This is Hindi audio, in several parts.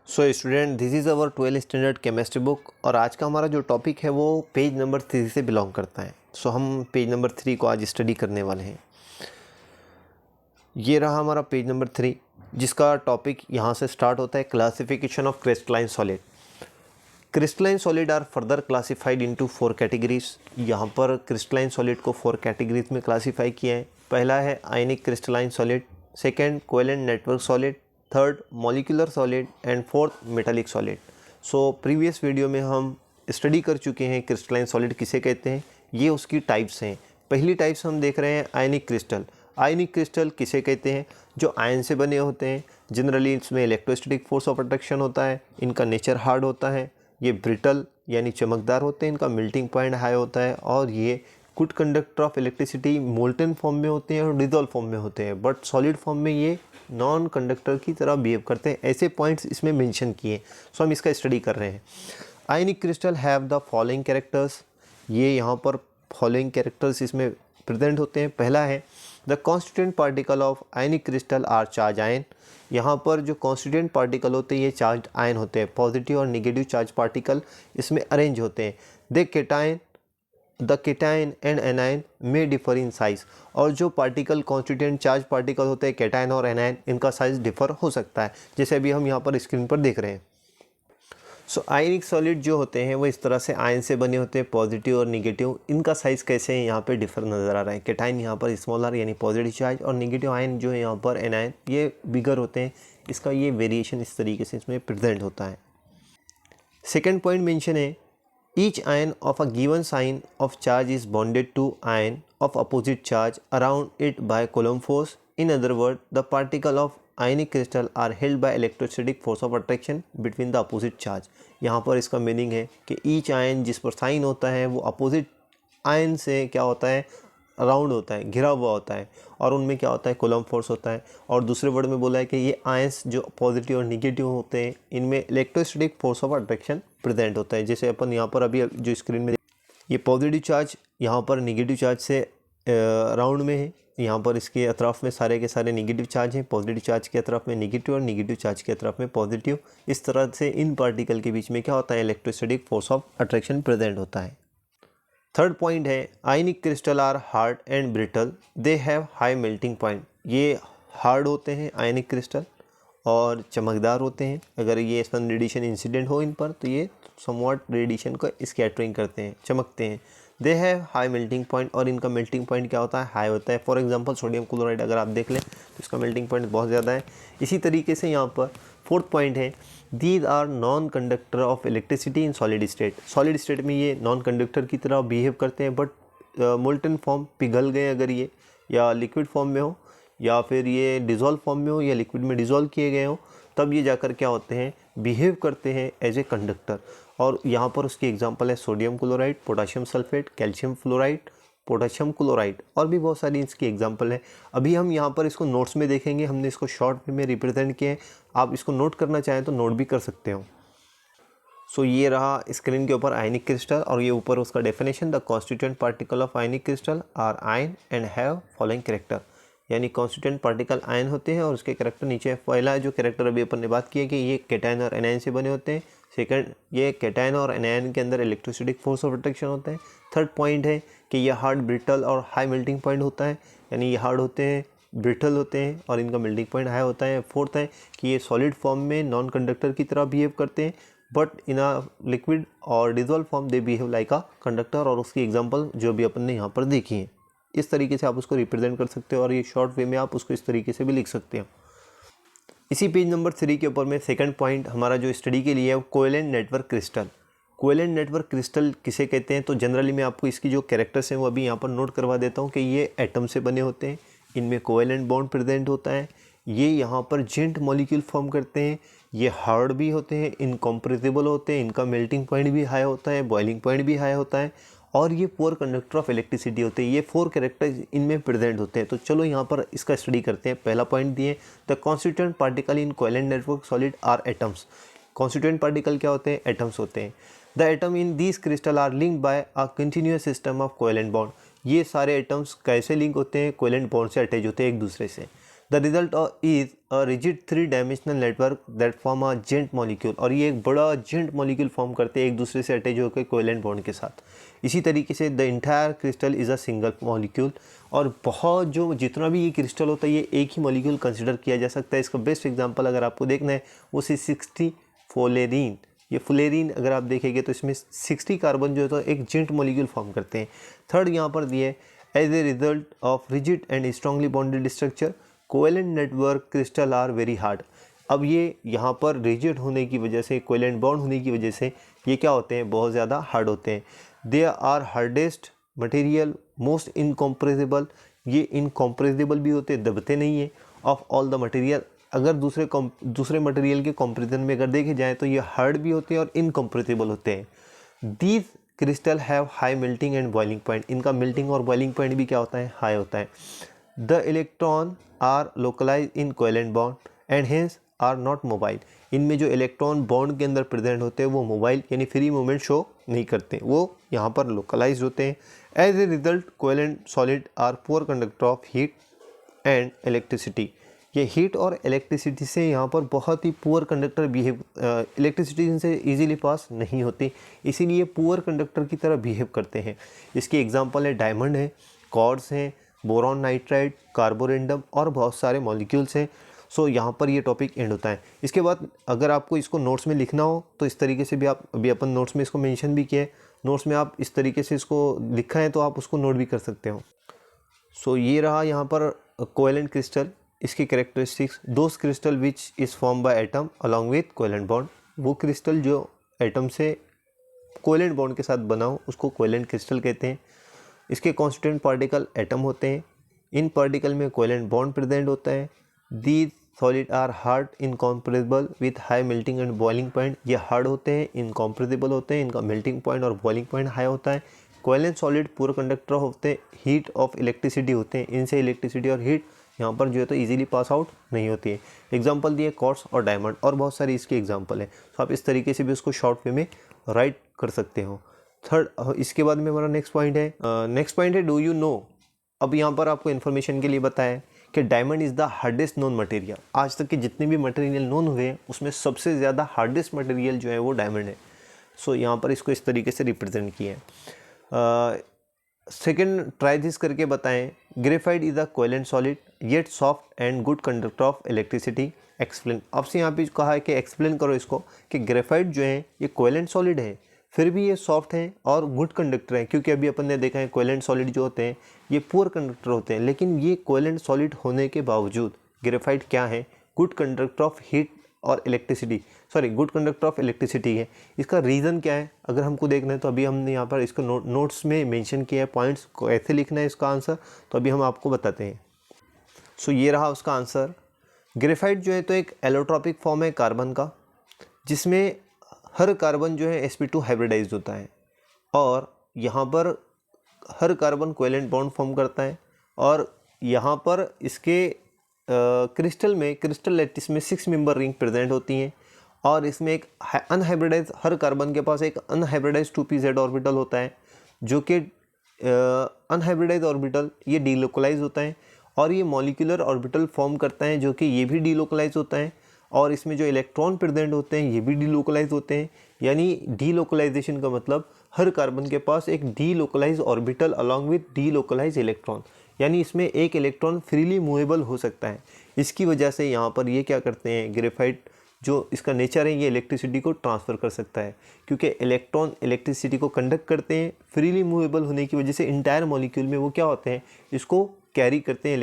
So student, this is our 12th standard chemistry book और आज का हमारा जो टॉपिक है वो पेज नंबर 3 से बिलोंग करता है। सो हम पेज नंबर 3 को आज स्टडी करने वाले हैं। ये रहा हमारा पेज नंबर 3, जिसका टॉपिक यहाँ से स्टार्ट होता है, classification of crystalline solid. Crystalline solid are further classified into 4 categories. यहाँ पर क्रिस्टलाइन सॉलिड को 4 कैटेगरीज में क्लासीफाई किया है। पहला है ionic crystalline solid, second covalent network solid, third molecular solid and fourth metallic solid. So previous video में हम स्टडी कर चुके हैं क्रिस्टलाइन सॉलिड किसे कहते हैं, ये उसकी टाइप्स हैं। पहली टाइप्स हम देख रहे हैं आयनिक क्रिस्टल। आयनिक क्रिस्टल किसे कहते हैं? जो आयन से बने होते हैं। जनरली इसमें इलेक्ट्रोस्टैटिक फोर्स ऑफ अट्रैक्शन होता है, इनका नेचर हार्ड होता है, ये ब्रिटल यानी चमकदार होते हैं, इनका मेल्टिंग पॉइंट हाई होता है और ये good conductor of electricity molten form में होते हैं और डिजोल्व फॉर्म में होते हैं, बट सॉलिड फॉर्म में ये नॉन कंडक्टर की तरह बिहेव करते हैं। ऐसे पॉइंट्स इसमें मेंशन किए, सो हम इसका स्टडी कर रहे हैं। Ionic crystal have the following characters. ये यहाँ पर फॉलोइंग कैरेक्टर्स इसमें प्रेजेंट होते हैं। पहला है the constituent particle of ionic crystal are charge ion. यहाँ पर जो कॉन्स्टिट्यूएंट पार्टिकल होते हैं ये चार्ज आयन होते हैं। पॉजिटिव और निगेटिव चार्ज पार्टिकल इसमें अरेंज होते हैं। द केटायन एंड एनायन में डिफर इन साइज। और जो पार्टिकल कॉन्स्टिट्यूएंट चार्ज पार्टिकल होते हैं केटायन और एनायन, इनका साइज डिफर हो सकता है, जैसे अभी हम यहाँ पर स्क्रीन पर देख रहे हैं। सो आयनिक सॉलिड जो होते हैं वो इस तरह से आयन से बने होते हैं, पॉजिटिव और निगेटिव। इनका साइज़ कैसे है यहाँ पे डिफर नज़र आ रहा है। केटाइन यहाँ पर स्मॉलर यानी पॉजिटिव चार्ज, और निगेटिव आयन जो है यहाँ पर एनायन ये बिगर होते हैं। इसका ये वेरिएशन इस तरीके से इसमें प्रेजेंट होता है। सेकेंड पॉइंट मेंशन है each ion of a given sign of charge is bonded to ion of opposite charge around it by Coulomb force. In other word, the particle of ionic crystal are held by electrostatic force of attraction between the opposite charge. यहाँ पर इसका मीनिंग है कि ईच आयन जिस पर साइन होता है वो अपोजिट आयन से क्या होता है, अराउंड होता है, घिरा हुआ होता है, और उनमें क्या होता है, कूलम्ब फोर्स होता है। और दूसरे वर्ड में बोला है कि ये आयंस जो पॉजिटिव और निगेटिव होते हैं इनमें electrostatic force of attraction present होता है। जैसे अपन यहाँ पर अभी जो स्क्रीन में ये पॉजिटिव चार्ज यहाँ पर निगेटिव चार्ज से अराउंड में है। यहाँ पर इसके अतराफ में सारे के सारे निगेटिव चार्ज हैं। पॉजिटिव चार्ज के अतराफ में निगेटिव और निगेटिव चार्ज के अतराफ में पॉजिटिव। इस तरह से इन पार्टिकल के बीच में क्या होता है, electrostatic force of attraction present होता है। थर्ड पॉइंट है ionic crystal are hard and brittle, they have high melting point. ये हार्ड होते हैं आयनिक क्रिस्टल और चमकदार होते हैं। अगर ये सन रेडिएशन इंसिडेंट हो इन पर तो ये समवॉट रेडिएशन को स्कैटरिंग करते हैं, चमकते हैं। दे हैव हाई मेल्टिंग पॉइंट, और इनका मेल्टिंग पॉइंट क्या होता है, हाई होता है। फॉर एग्जांपल सोडियम क्लोराइड अगर आप देख लें तो इसका मेल्टिंग पॉइंट बहुत ज़्यादा है। इसी तरीके से यहाँ पर फोर्थ पॉइंट है these are non conductor of electricity in solid state. Solid state में ये नॉन कंडक्टर की तरह बिहेव करते हैं, बट मोल्टन फॉर्म पिघल गए अगर ये, या लिक्विड फॉर्म में हो, या फिर ये डिज़ोल्व फॉर्म में हो, या लिक्विड में डिज़ोल्व किए गए हो, तब ये जाकर क्या होते हैं, बिहेव करते हैं एज ए कंडक्टर। और यहाँ पर उसकी एग्जांपल है sodium chloride, potassium sulphate, calcium fluoride, potassium chloride, और भी बहुत सारी इसकी एग्जांपल है। अभी हम यहाँ पर इसको नोट्स में देखेंगे, हमने इसको शॉर्ट में रिप्रेजेंट किए हैं। आप इसको नोट करना चाहें तो नोट भी कर सकते हो। सो ये रहा स्क्रीन के ऊपर आयनिक क्रिस्टल, और ये ऊपर उसका definition, the constituent particle of ionic crystal are ion and have following character. यानी कॉन्स्टिट्यूएंट पार्टिकल आयन होते हैं और उसके कैरेक्टर नीचे। पहला जो कैरेक्टर अभी अपन ने बात की है कि ये केटायन और एनायन से बने होते हैं। सेकंड, ये केटायन और एनायन के अंदर इलेक्ट्रोस्टैटिक फोर्स ऑफ अट्रैक्शन होता है। थर्ड पॉइंट है कि ये हार्ड, ब्रिटल और हाई मेल्टिंग पॉइंट होता है, यानी ये हार्ड होते हैं, ब्रिटल होते हैं और इनका मेल्टिंग पॉइंट हाई होता है। फोर्थ है कि ये सॉलिड फॉर्म में नॉन कंडक्टर की तरह बिहेव करते हैं, बट इन अ लिक्विड और dissolve form they behave like a conductor, और उसकी एग्जांपल जो भी अपन ने यहाँ पर देखी है। इस तरीके से आप उसको रिप्रेजेंट कर सकते हो, और ये शॉर्ट वे में आप उसको इस तरीके से भी लिख सकते हो। इसी पेज नंबर 3 के ऊपर में सेकंड पॉइंट हमारा जो स्टडी के लिए है वो covalent network crystal. Covalent network crystal किसे कहते हैं, तो जनरली मैं आपको इसकी जो कैरेक्टर्स हैं वो अभी यहाँ पर नोट करवा देता हूँ कि ये एटम से बने होते हैं, इनमें कोवेलेंट बॉन्ड प्रेजेंट होता है, ये यहाँ पर जेंट मॉलिक्यूल फॉर्म करते हैं, ये हार्ड भी होते हैं, इनकम्प्रेसिबल होते हैं, इनका मेल्टिंग पॉइंट भी हाई होता है, बॉइलिंग पॉइंट भी हाई होता है, और ये पुअर कंडक्टर ऑफ इलेक्ट्रिसिटी होते हैं। ये 4 कैरेक्टर्स इनमें प्रेजेंट होते हैं। तो चलो यहाँ पर इसका स्टडी करते हैं। पहला पॉइंट दिए the constituent particle in covalent network solid are atoms. Constituent particle क्या होते हैं, एटम्स होते हैं। The atom in these crystal are linked by a continuous system of covalent bond. ये सारे एटम्स कैसे लिंक होते हैं, कोवेलेंट बॉन्ड से अटैच होते हैं एक दूसरे से। The result is a rigid 3 dimensional network that form a giant molecule, और ये एक बड़ा जेंट मॉलिक्यूल फॉर्म करते हैं एक दूसरे से अटैच होकर कोवेलेंट बॉन्ड के साथ। इसी तरीके से the entire crystal is a single molecule, और बहुत जो जितना भी ये क्रिस्टल होता है ये एक ही मॉलिक्यूल कंसिडर किया जा सकता है। इसका बेस्ट एग्जांपल अगर आपको देखना है वो C60 फ्लोरीन। ये फ्लोरीन अगर आप देखेंगे तो इसमें 60 कार्बन जो है तो एक जेंट मॉलिक्यूल फॉर्म करते हैं। थर्ड यहाँ पर दिए as a result of rigid and strongly bonded structure covalent network crystal are very hard. अब ये यहाँ पर रिजिड होने की वजह से, कोवेलेंट बॉन्ड होने की वजह से ये क्या होते हैं, बहुत ज़्यादा हार्ड होते हैं। They are hardest material most incompressible, ये इनकॉम्प्रेसिबल भी होते हैं, दबते नहीं है। ऑफ ऑल द मटेरियल, अगर दूसरे मटेरियल के कंपैरिजन में अगर देखे जाए तो ये हार्ड भी होते हैं और इनकॉम्प्रेसिबल होते हैं। These crystal have high melting and boiling point, इनका मेल्टिंग और बॉइलिंग पॉइंट भी क्या होता है, हाई होता है। The electron are localize in covalent bond and hence are not mobile, इनमें जो इलेक्ट्रॉन बॉन्ड के अंदर प्रेजेंट होते हैं वो मोबाइल यानी फ्री मूवमेंट शो नहीं करते, वो यहाँ पर लोकलाइज होते हैं। As a result covalent solid are poor conductor of heat and electricity, ये हीट और इलेक्ट्रिसिटी से यहाँ पर बहुत ही पुअर कंडक्टर बिहेव, इलेक्ट्रिसिटी इनसे इजीली पास नहीं होती, इसीलिए पुअर कंडक्टर की तरह बिहेव करते हैं। इसकी एग्जांपल है डायमंड है, कॉर्ड्स हैं, बोरॉन नाइट्राइड, कार्बोरेंडम और बहुत सारे मॉलिक्यूल्स हैं। सो यहाँ पर ये टॉपिक एंड होता है। इसके बाद अगर आपको इसको नोट्स में लिखना हो तो इस तरीके से भी आप, अभी अपन नोट्स में इसको मेंशन भी किया है, नोट्स में आप इस तरीके से इसको लिखा है तो आप उसको नोट भी कर सकते हो। सो ये रहा यहाँ पर कोवेलेंट क्रिस्टल, इसकी characteristics. Those crystal which is form by atom along with covalent bond, वो क्रिस्टल जो एटम से कोवेलेंट बॉन्ड के साथ बना हो उसको कोवेलेंट क्रिस्टल कहते हैं। इसके कॉन्स्टिट्यूएंट पार्टिकल एटम होते हैं, इन पार्टिकल में कोवेलेंट बॉन्ड प्रेजेंट होता है। These solid are hard incompressible with high melting and boiling point, ये हार्ड होते हैं, इनकॉम्प्रेसिबल होते हैं, इनका मेल्टिंग पॉइंट और बॉइलिंग पॉइंट हाई होता है। कोवेलेंट सॉलिड पूरा कंडक्टर होते हैं, हीट ऑफ इलेक्ट्रिसिटी होते हैं, इनसे इलेक्ट्रिसिटी और हीट यहाँ पर जो है तो इजीली पास आउट नहीं होती है। एग्जांपल दिए क्वार्ट्ज और डायमंड, और बहुत सारी इसकी एग्जांपल है, तो आप इस तरीके से भी उसको शॉर्ट वे में राइट कर सकते हो। थर्ड, इसके बाद में हमारा नेक्स्ट पॉइंट है डू यू नो। अब यहाँ पर आपको इन्फॉर्मेशन के लिए बताया कि diamond is the hardest known material, आज तक के जितने भी मटेरियल नोन हुए हैं उसमें सबसे ज़्यादा हार्डेस्ट मटेरियल जो है वो डायमंड है। सो यहाँ पर इसको इस तरीके से रिप्रेजेंट किया है। सेकेंड, ट्राई दिस करके बताएं। Graphite is a covalent solid yet soft and good conductor of electricity, explain. आपसे यहाँ पे कहा है कि एक्सप्लेन करो इसको कि ग्रेफाइट जो है ये कोवेलेंट सॉलिड है, फिर भी ये सॉफ्ट है और गुड कंडक्टर है, क्योंकि अभी अपन ने देखा है कोवेलेंट सॉलिड जो होते हैं ये पुअर कंडक्टर होते हैं, लेकिन ये कोवेलेंट सॉलिड होने के बावजूद ग्रेफाइट क्या है, गुड कंडक्टर ऑफ हीट और electricity, good conductor of electricity है। इसका रीज़न क्या है अगर हमको देखना है तो अभी हमने यहाँ पर इसको नोट्स में मेंशन किया है, पॉइंट्स को ऐसे लिखना है इसका आंसर, तो अभी हम आपको बताते हैं। सो ये रहा उसका आंसर। ग्रेफाइट जो है तो एक एलोट्रॉपिक फॉर्म है कार्बन का, जिसमें हर कार्बन जो है sp2 हाइब्रिडाइज होता है, और यहाँ पर हर कार्बन कोवेलेंट बॉन्ड फॉर्म करता है, और यहाँ पर इसके क्रिस्टल लैटिस में 6 मेंबर रिंग प्रेजेंट होती हैं, और इसमें एक अनहाइब्रिडाइज, हर कार्बन के पास एक अनहाइब्रिडाइज 2pz ऑर्बिटल होता है, जो कि अनहाइब्रिडाइज ऑर्बिटल ये डीलोकलाइज होता है, और ये मॉलिक्यूलर ऑर्बिटल फॉर्म करता है जो कि ये भी डीलोकलाइज होता है, और इसमें जो इलेक्ट्रॉन प्रेजेंट होते हैं ये भी डीलोकलाइज होते हैं। यानी डीलोकलाइजेशन का मतलब हर कार्बन के पास एक delocalize orbital along with delocalize electron, यानी इसमें एक इलेक्ट्रॉन फ्रीली मूवेबल हो सकता है। इसकी वजह से यहाँ पर ये क्या करते हैं, ग्रेफाइट जो इसका नेचर है ये इलेक्ट्रिसिटी को ट्रांसफ़र कर सकता है, क्योंकि इलेक्ट्रॉन इलेक्ट्रिसिटी को कंडक्ट करते हैं, फ्रीली मूवेबल होने की वजह से इंटायर मॉलिक्यूल में वो क्या होते हैं, इसको कैरी करते हैं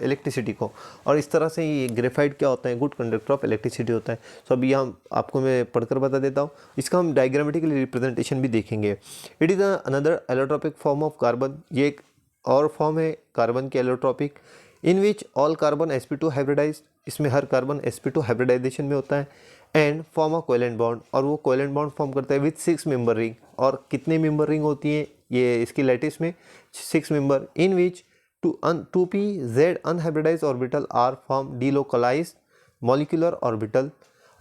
इलेक्ट्रिसिटी को, और इस तरह से ये ग्रेफाइट क्या होता है, गुड कंडक्टर ऑफ इलेक्ट्रिसिटी होता है। सो अभी हम आपको मैं पढ़कर बता देता हूँ, इसका हम डायग्रामेटिकल रिप्रेजेंटेशन भी देखेंगे। It is another allotropic form of carbon, ये एक और फॉर्म है कार्बन के allotropic, in which all carbon sp2 hybridize, इसमें हर कार्बन sp2 हाइब्रिडाइजेशन में होता है, and form a covalent bond, और वो कोवेलेंट बॉन्ड फॉर्म करता है विथ 6 मेंबर रिंग, और कितने मेंबर रिंग होती हैं ये इसकी लैटिस में 6 member, in which 2pz unhybridize orbital are form delocalize molecular orbital,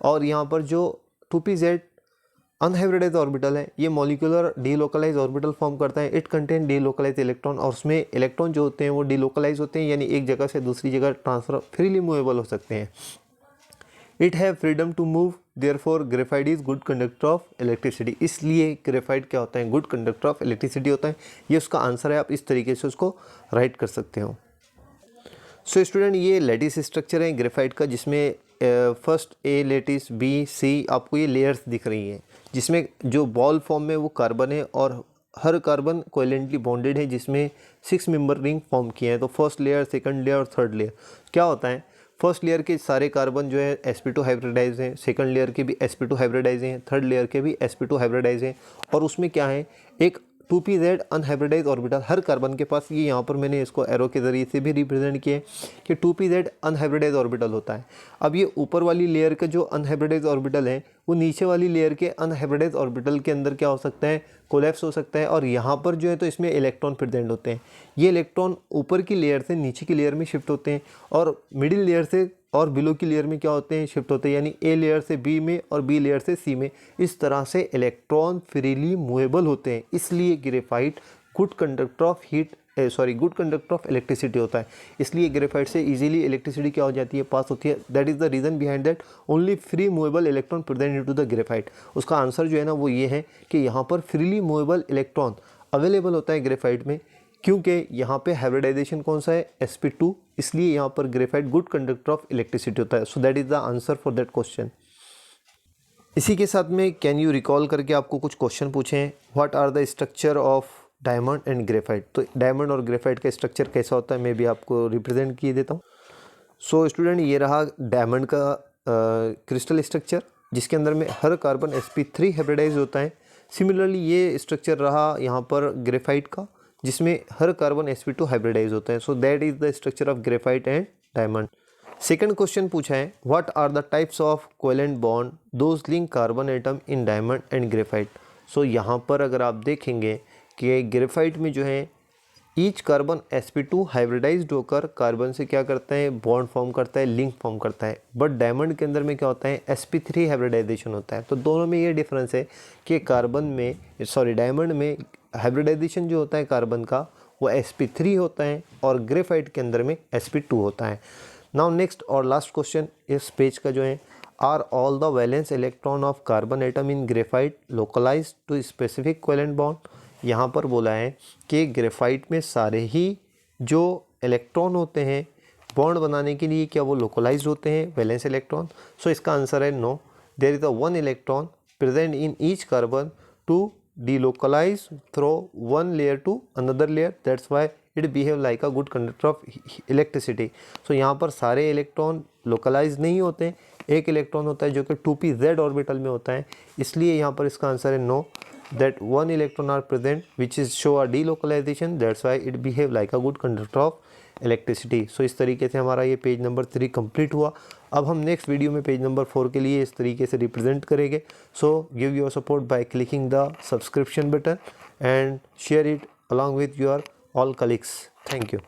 और यहाँ पर जो 2pz अनहाइब्रिडाइज ऑर्बिटल है, ये मॉलिक्यूलर डीलोकलाइज ऑर्बिटल फॉर्म करता है। इट कंटेन डीलोकलाइज इलेक्ट्रॉन, और उसमें इलेक्ट्रॉन जो होते हैं वो डीलोकलाइज होते हैं, यानी एक जगह से दूसरी जगह ट्रांसफर फ्रीली मूवेबल हो सकते हैं। It have freedom to move, therefore graphite is good conductor of electricity. इसलिए ग्रेफाइट क्या होता है, गुड कंडक्टर ऑफ इलेक्ट्रिसिटी होता है। ये उसका आंसर है, आप इस तरीके से उसको राइट कर सकते हो। सो स्टूडेंट, ये लेटिस स्ट्रक्चर है ग्रेफाइट का, जिसमें फर्स्ट ए लेटिस, बी, सी, आपको ये लेयर्स दिख रही हैं, जिसमें जो बॉल फॉर्म में वो कार्बन है और हर कार्बन कोवेलेंटली बॉन्डेड है, जिसमें 6 मेंबर रिंग फॉर्म किए हैं। तो फर्स्ट लेयर, सेकंड लेयर और थर्ड लेयर क्या होता है, फर्स्ट लेयर के सारे कार्बन जो है sp2 हाइब्रिडाइज हैं, सेकंड लेयर के भी sp2 हाइब्रिडाइज हैं, थर्ड लेयर के भी sp2 हाइब्रिडाइज हैं, और उसमें क्या है, एक 2pz अनहाइब्रिडाइज ऑर्बिटल हर कार्बन के पास। ये यहाँ पर मैंने इसको एरो के ज़रिए से भी रिप्रेजेंट किया है कि 2pz अनहाइब्रिडाइज ऑर्बिटल होता है। अब ये ऊपर वाली लेयर के जो अनहाइब्रिडाइज ऑर्बिटल है वो नीचे वाली लेयर के अनहाइब्रिडाइज ऑर्बिटल के अंदर क्या हो सकता है, कोलैप्स हो सकता है, और यहाँ पर जो है तो इसमें इलेक्ट्रॉन प्रेजेंट होते हैं। ये इलेक्ट्रॉन ऊपर की लेयर से नीचे की लेयर में शिफ्ट होते हैं, और मिडिल लेयर से और बिलो की लेयर में क्या होते हैं, शिफ्ट होते हैं, यानी ए लेयर से बी में और बी लेयर से सी में। इस तरह से इलेक्ट्रॉन फ्रीली मूवेबल होते हैं, इसलिए graphite good conductor of good conductor of electricity होता है। इसलिए ग्रेफाइट से इजीली इलेक्ट्रिसिटी क्या हो जाती है, पास होती है। That is the reason behind that only free movable electron present into the graphite. उसका आंसर जो है ना वो ये है कि यहाँ पर फ्रीली मूवेबल इलेक्ट्रॉन अवेलेबल होता है ग्रेफाइट में, क्योंकि यहाँ पे हाइब्रिडाइजेशन कौन सा है, sp2, इसलिए यहाँ पर graphite good conductor of electricity होता है। So that is the answer for that question. इसी के साथ में कैन यू रिकॉल करके आपको कुछ क्वेश्चन पूछे हैं। What are the structure of diamond and graphite. तो डायमंड और ग्रेफाइट का स्ट्रक्चर कैसा होता है मैं भी आपको रिप्रेजेंट किए देता हूँ। सो स्टूडेंट, ये रहा डायमंड का क्रिस्टल स्ट्रक्चर, जिसके अंदर में हर कार्बन sp3 हाइब्रिडाइज होता है। सिमिलरली ये स्ट्रक्चर रहा यहाँ पर ग्रेफाइट का, जिसमें हर कार्बन sp2 हाइब्रिडाइज होता है। So that is the structure of graphite and diamond. Second question पूछा है, what are the types of covalent bond those link carbon atom in diamond and graphite. So यहाँ पर अगर आप देखेंगे कि ग्रेफाइट में जो है ईच कार्बन sp2 हाइब्रिडाइज्ड होकर कार्बन से क्या करता है, बॉन्ड फॉर्म करता है, लिंक फॉर्म करता है। बट डायमंड के अंदर में क्या होता है, sp3 हाइब्रिडाइजेशन होता है। तो दोनों में ये डिफरेंस है कि डायमंड में हाइब्रिडाइजेशन जो होता है कार्बन का वो sp3 होता है, और ग्रेफाइट के अंदर में sp2 होता है। नाउ नेक्स्ट और लास्ट क्वेश्चन इस पेज का जो है, are all the valence electron of carbon atom in graphite localized to specific covalent bond. यहाँ पर बोला है कि ग्रेफाइट में सारे ही जो इलेक्ट्रॉन होते हैं बॉन्ड बनाने के लिए क्या वो लोकलाइज्ड होते हैं, वैलेंस इलेक्ट्रॉन। सो इसका आंसर है no, there is a one electron present in each carbon to delocalize through one layer to another layer, that's why it behave like a good conductor of electricity। so यहाँ पर सारे इलेक्ट्रॉन लोकलाइज नहीं होते, एक इलेक्ट्रॉन होता है जो कि 2pz ऑर्बिटल में होता है, इसलिए यहाँ पर इसका आंसर है no, that one electron are present which is show a delocalization, that's why it behave like a good conductor of electricity. So इस तरीके से हमारा ये पेज नंबर 3 कंप्लीट हुआ। अब हम नेक्स्ट वीडियो में पेज नंबर 4 के लिए इस तरीके से रिप्रेजेंट करेंगे। So give your support by clicking the subscription button and share it along with your all colleagues. Thank you.